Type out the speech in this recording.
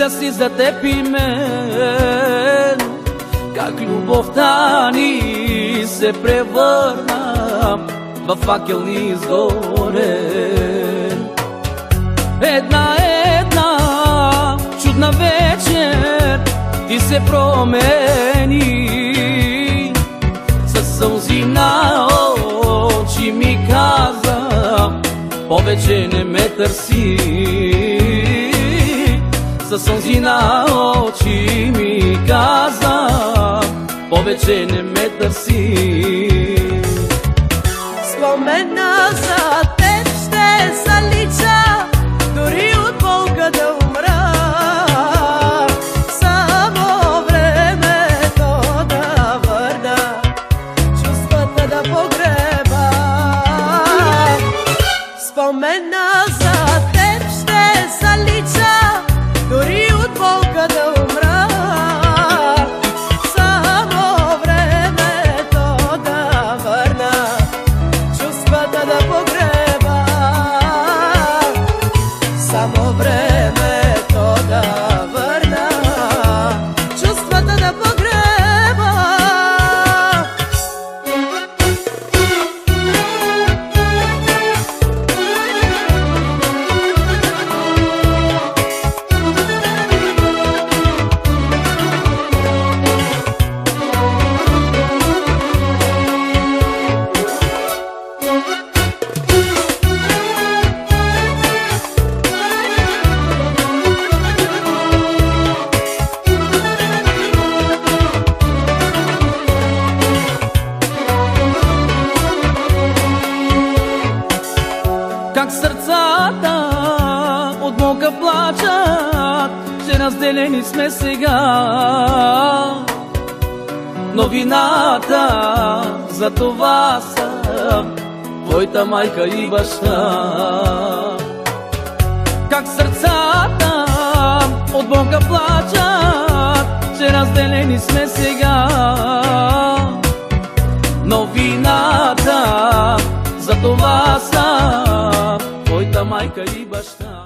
Мисля си за теб и мен, как любовта ни се превърна във факел изгорен. Една чудна вечер ти се промени, със сълзи на очи ми каза: повече не ме търси. Със сълзи на очи ми каза: повече не ме търси. Спомена за теб ще залича, дори от болка да умра. Само времето да върна, чувствата да погреба. Спомена за теб ще залича, дори от болка да умра. Само времето да върна, чувствата да погреба. Само времето да върна, чувствата да погреба. Как сърцата от болка плачат, че разделени сме сега. Новината за това са твоята майка и баща. Как сърцата от болка плачат, че разделени сме сега. Новината за това са твоята майка и баща.